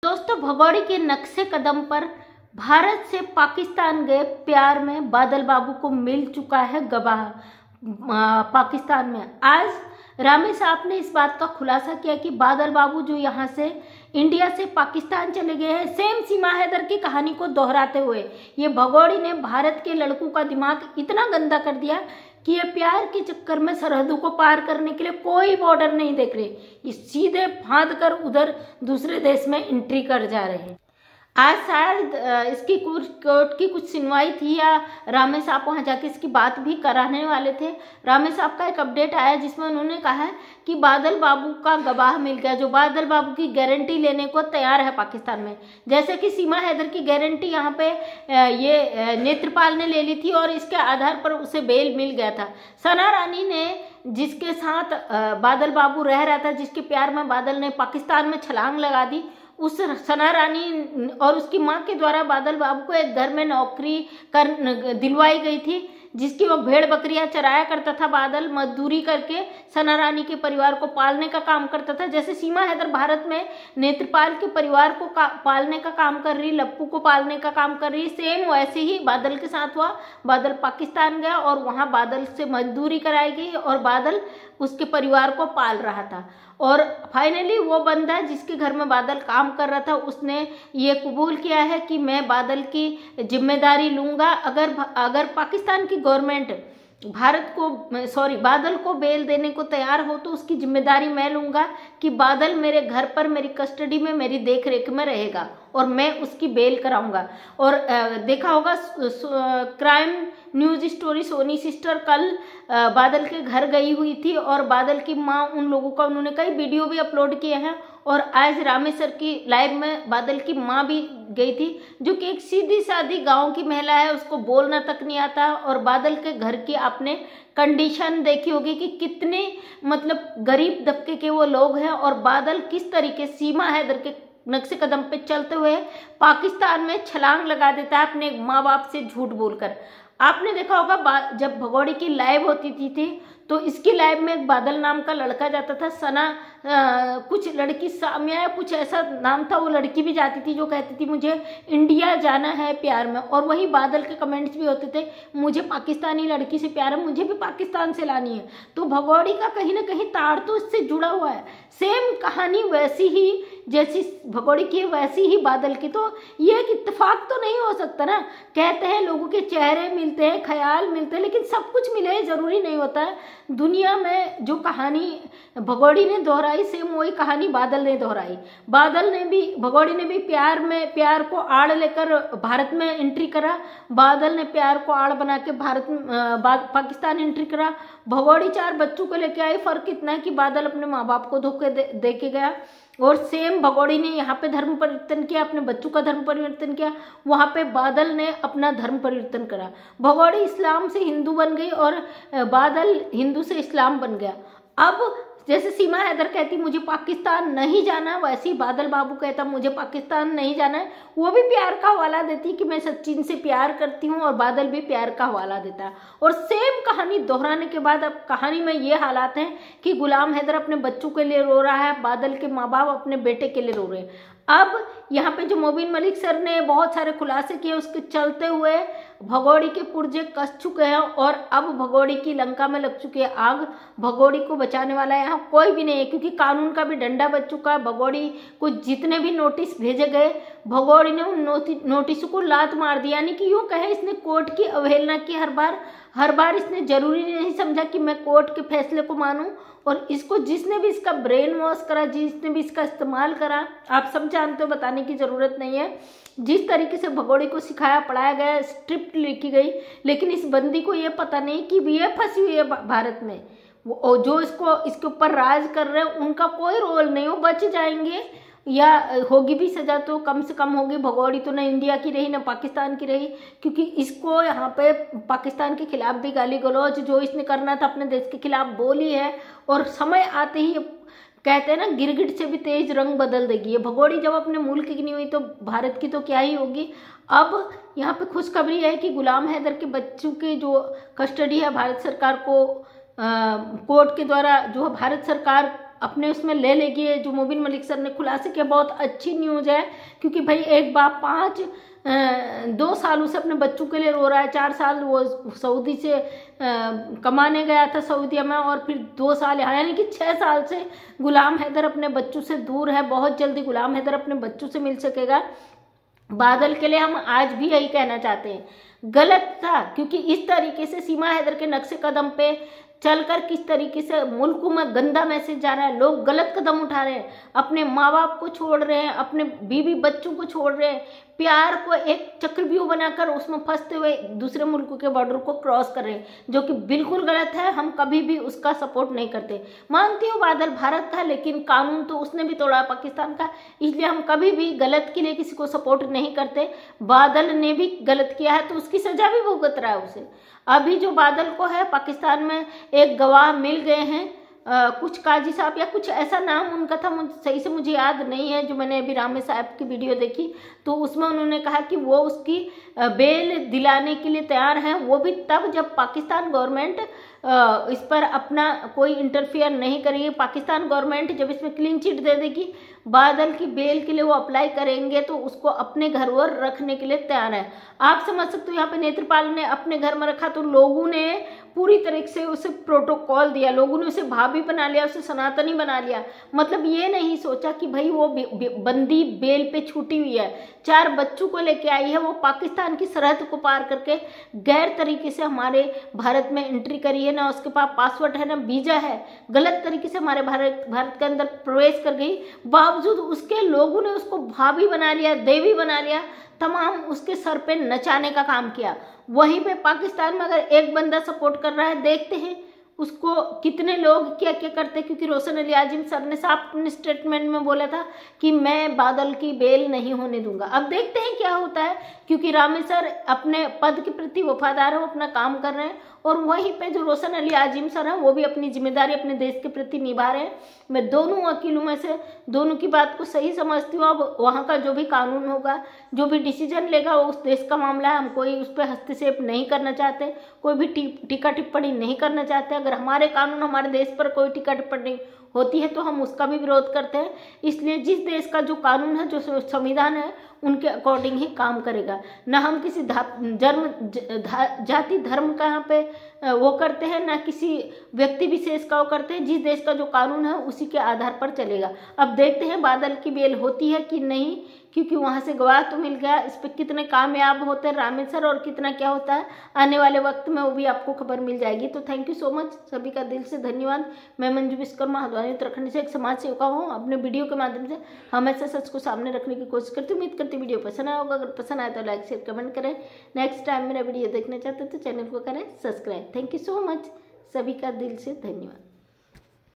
दोस्तों, भगोड़े के नक्शे कदम पर भारत से पाकिस्तान गए प्यार में बादल बाबू को मिल चुका है गवाह। पाकिस्तान में आज रामे साहब ने इस बात का खुलासा किया कि बादल बाबू जो यहाँ से इंडिया से पाकिस्तान चले गए हैं, सेम सीमा हैदर की कहानी को दोहराते हुए ये भगोड़े ने भारत के लड़कों का दिमाग इतना गंदा कर दिया कि ये प्यार के चक्कर में सरहदों को पार करने के लिए कोई बॉर्डर नहीं देख रहे, ये सीधे फांद कर उधर दूसरे देश में एंट्री कर जा रहे हैं। आज शायद इसकी कोर्ट की कुछ सुनवाई थी या रामे साहब वहाँ जाके इसकी बात भी कराने वाले थे। रामे साहब का एक अपडेट आया जिसमें उन्होंने कहा है कि बादल बाबू का गवाह मिल गया जो बादल बाबू की गारंटी लेने को तैयार है पाकिस्तान में। जैसे कि सीमा हैदर की गारंटी यहाँ पे ये नेत्रपाल ने ले ली थी और इसके आधार पर उसे बेल मिल गया था। सना रानी ने जिसके साथ बादल बाबू रह रहा था, जिसके प्यार में बादल ने पाकिस्तान में छलांग लगा दी, उस सना रानी और उसकी मां के द्वारा बादल बाबू को एक घर में नौकरी दिलवाई गई थी जिसकी वो भेड़ बकरियां चराया करता था। बादल मजदूरी करके सना रानी के परिवार को पालने का काम करता था। जैसे सीमा हैदर भारत में नेत्रपाल के परिवार को पालने का काम कर रही, लप्पू को पालने का काम कर रही, सेम वैसे ही बादल के साथ हुआ। बादल पाकिस्तान गया और वहाँ बादल से मजदूरी कराई गई और बादल उसके परिवार को पाल रहा था। और फाइनली वो बंदा जिसके घर में बादल काम कर रहा था उसने ये कबूल किया है कि मैं बादल की जिम्मेदारी लूँगा। अगर पाकिस्तान की गवर्नमेंट बादल को बेल देने को तैयार हो तो उसकी जिम्मेदारी मैं लूँगा कि बादल मेरे घर पर मेरी कस्टडी में मेरी देख रेख में रहेगा और मैं उसकी बेल कराऊंगा। और देखा होगा crime news story Soni sister कल बादल के घर गई हुई थी और बादल की माँ उन लोगों का उन्होंने कई वीडियो भी अपलोड किए हैं। और आज रामेसर की लाइव में बादल की माँ भी गई थी जो कि एक सीधी सादी गांव की महिला है, उसको बोलना तक नहीं आता। और बादल के घर की आपने कंडीशन देखी होगी कि कितने मतलब गरीब तबके के वो लोग हैं और बादल किस तरीके सीमा हैदर के नक्शे कदम पे चलते हुए पाकिस्तान में छलांग लगा देता है अपने माँ बाप से झूठ बोलकर। आपने देखा होगा जब भगोड़े की लाइव होती थी तो इसकी लाइव में एक बादल नाम का लड़का जाता था, सना कुछ लड़की सामिया कुछ ऐसा नाम था, वो लड़की भी जाती थी जो कहती थी मुझे इंडिया जाना है प्यार में। और वही बादल के कमेंट्स भी होते थे मुझे पाकिस्तानी लड़की से प्यार है, मुझे भी पाकिस्तान से लानी है। तो भगोड़े का कहीं ना कहीं तार तो इससे जुड़ा हुआ है। सेम कहानी वैसी ही जैसी भगोड़े की वैसी ही बादल की। तो ये एक इत्तेफाक तो नहीं हो सकता ना। कहते हैं लोगों के चेहरे मिलते हैं, ख्याल मिलते हैं, लेकिन सब कुछ मिले जरूरी नहीं होता है। दुनिया में जो कहानी भगोड़े ने दोहराई सेम वही कहानी बादल ने दोहराई। भगोड़े ने भी प्यार को आड़ लेकर भारत में एंट्री करा, बादल ने प्यार को आड़ बना के पाकिस्तान एंट्री करा। भगोड़े 4 बच्चों को लेके आई, फर्क इतना है कि बादल अपने माँ बाप को धोखे दे के गया। और सेम भगोड़े ने यहाँ पे धर्म परिवर्तन किया, अपने बच्चों का धर्म परिवर्तन किया, वहाँ पे बादल ने अपना धर्म परिवर्तन करा। भगोड़े इस्लाम से हिंदू बन गई और बादल हिंदू से इस्लाम बन गया। अब जैसे सीमा हैदर कहती मुझे पाकिस्तान नहीं जाना, वैसे ही बादल बाबू कहता मुझे पाकिस्तान नहीं जाना है। वो भी प्यार का हवाला देती कि मैं सचिन से प्यार करती हूँ और बादल भी प्यार का हवाला देता है। और सेम कहानी दोहराने के बाद अब कहानी में ये हालात हैं कि गुलाम हैदर अपने बच्चों के लिए रो रहा है, बादल के माँ बाप अपने बेटे के लिए रो रहे हैं। अब यहाँ पे जो मोबिन मलिक सर ने बहुत सारे खुलासे किए उसके चलते हुए भगोड़े के पुर्जे कस चुके हैं और अब भगोड़े की लंका में लग चुकी है आग। भगोड़े को बचाने वाला यहाँ कोई भी नहीं है क्योंकि कानून का भी डंडा बच चुका है। भगोड़े को जितने भी नोटिस भेजे गए भगोड़े ने उन नोटिसों को लात मार दिया। यानी कि यूँ कहे इसने कोर्ट की अवहेलना की। हर बार इसने जरूरी नहीं समझा कि मैं कोर्ट के फैसले को मानूं। और इसको जिसने भी इसका ब्रेन वॉश करा, जिसने भी इसका इस्तेमाल करा, आप सब जानते हो, बताने की ज़रूरत नहीं है। जिस तरीके से भगोड़े को सिखाया पढ़ाया गया, स्क्रिप्ट लिखी गई, लेकिन इस बंदी को ये पता नहीं कि ये फंसी हुई है भारत में। वो जो इसके ऊपर राज कर रहे हैं उनका कोई रोल नहीं, वो बच जाएंगे या होगी भी सजा तो कम से कम होगी। भगोड़े तो न इंडिया की रही न पाकिस्तान की रही, क्योंकि इसको यहाँ पे पाकिस्तान के खिलाफ भी गाली गलौज जो इसने करना था अपने देश के खिलाफ बोली है। और समय आते ही कहते हैं ना गिरगिट से भी तेज रंग बदल देगी। ये भगोड़े जब अपने मुल्क की नहीं हुई तो भारत की तो क्या ही होगी। अब यहाँ पे खुशखबरी है कि गुलाम हैदर के बच्चों की जो कस्टडी है भारत सरकार को कोर्ट के द्वारा जो भारत सरकार अपने उसमें ले लेगी। जो मोबिन मलिक सर ने खुलासे किया, बहुत अच्छी न्यूज़ है, क्योंकि भाई एक बाप 2 सालों से अपने बच्चों के लिए रो रहा है। 4 साल वो सऊदी से कमाने गया था सऊदीया में, और फिर 2 साल यहाँ, यानी कि 6 साल से गुलाम हैदर अपने बच्चों से दूर है। बहुत जल्दी गुलाम हैदर अपने बच्चों से मिल सकेगा। बादल के लिए हम आज भी यही कहना चाहते हैं, गलत था, क्योंकि इस तरीके से सीमा हैदर के नक्शे कदम पे चलकर किस तरीके से मुल्क में गंदा मैसेज जा रहा है। लोग गलत कदम उठा रहे हैं, अपने माँ बाप को छोड़ रहे हैं, अपने बीवी बच्चों को छोड़ रहे हैं, प्यार को एक चक्रव्यूह बनाकर उसमें फंसते हुए दूसरे मुल्कों के बॉर्डर को क्रॉस कर रहे हैं, जो कि बिल्कुल गलत है। हम कभी भी उसका सपोर्ट नहीं करते। मानती हूँ बादल भारत था, लेकिन कानून तो उसने भी तोड़ा पाकिस्तान का, इसलिए हम कभी भी गलत के लिए किसी को सपोर्ट नहीं करते। बादल ने भी गलत किया है तो उसकी सजा भी भुगत रहा है उसे। अभी जो बादल को है, पाकिस्तान में एक गवाह मिल गए हैं, कुछ काजी साहब या कुछ ऐसा नाम उनका था, सही से मुझे याद नहीं है। जो मैंने अभी रामे साहब की वीडियो देखी तो उसमें उन्होंने कहा कि वो उसकी बेल दिलाने के लिए तैयार हैं, वो भी तब जब पाकिस्तान गवर्नमेंट इस पर अपना कोई इंटरफियर नहीं करेगी। पाकिस्तान गवर्नमेंट जब इसमें क्लीन चिट दे देगी, बादल की बेल के लिए वो अप्लाई करेंगे तो उसको अपने घर पर रखने के लिए तैयार है। आप समझ सकते हो, यहाँ पे नेत्रपाल ने अपने घर में रखा तो लोगों ने पूरी तरीके से उसे प्रोटोकॉल दिया, लोगों ने उसे भाभी बना लिया, उसे सनातनी बना लिया। मतलब ये नहीं सोचा कि भाई वो बंदी बेल पे छूटी हुई है, 4 बच्चों को लेके आई है, वो पाकिस्तान की सरहद को पार करके गैर तरीके से हमारे भारत में एंट्री करी है, ना उसके पास पासपोर्ट है ना वीजा है, गलत तरीके से हमारे भारत के अंदर प्रवेश कर गई। बावजूद उसके लोगों ने उसको भाभी बना लिया, देवी बना लिया, तमाम उसके सर पे नचाने का काम किया। वहीं पे पाकिस्तान में अगर एक बंदा सपोर्ट कर रहा है, देखते हैं उसको कितने लोग क्या क्या करते हैं। क्योंकि रोशन अली आजिम सर ने साफ अपने स्टेटमेंट में बोला था कि मैं बादल की बेल नहीं होने दूंगा। अब देखते हैं क्या होता है, क्योंकि रामे सर अपने पद के प्रति वफादार है, वो अपना काम कर रहे हैं, और वहीं पे जो रोशन अली आजिम सर हैं वो भी अपनी जिम्मेदारी अपने देश के प्रति निभा रहे हैं। मैं दोनों वकीलों में से दोनों की बात को सही समझती हूँ। अब वहाँ का जो भी कानून होगा, जो भी डिसीजन लेगा, वो उस देश का मामला है। हम कोई उस पर हस्तक्षेप नहीं करना चाहते, कोई भी टीका टिप्पणी नहीं करना चाहते। अगर हमारे कानून हमारे देश पर कोई टीका टिप्पणी होती है तो हम उसका भी विरोध करते हैं। इसलिए जिस देश का जो कानून है, जो संविधान है, उनके अकॉर्डिंग ही काम करेगा। न हम किसी जाति धर्म का यहाँ पे वो करते हैं, ना किसी व्यक्ति विशेष का वो करते हैं। जिस देश का जो कानून है उसी के आधार पर चलेगा। अब देखते हैं बादल की बेल होती है कि नहीं, क्योंकि वहाँ से गवाह तो मिल गया। इस पर कितने कामयाब होते हैं रामे सर और कितना क्या होता है आने वाले वक्त में, वो भी आपको खबर मिल जाएगी। तो थैंक यू सो मच, सभी का दिल से धन्यवाद। मैं मंजू विश्वकर्मा, हल्द्वानी उत्तराखंड से एक समाज सेविका हूँ। अपने वीडियो के माध्यम से हमेशा सच को सामने रखने की कोशिश करती हूँ। उम्मीद करती वीडियो पसंद आया होगा। अगर पसंद आए तो लाइक शेयर कमेंट करें। नेक्स्ट टाइम मेरा वीडियो देखना चाहते तो चैनल को करें subscribe. Thank you so much, सभी का दिल से धन्यवाद।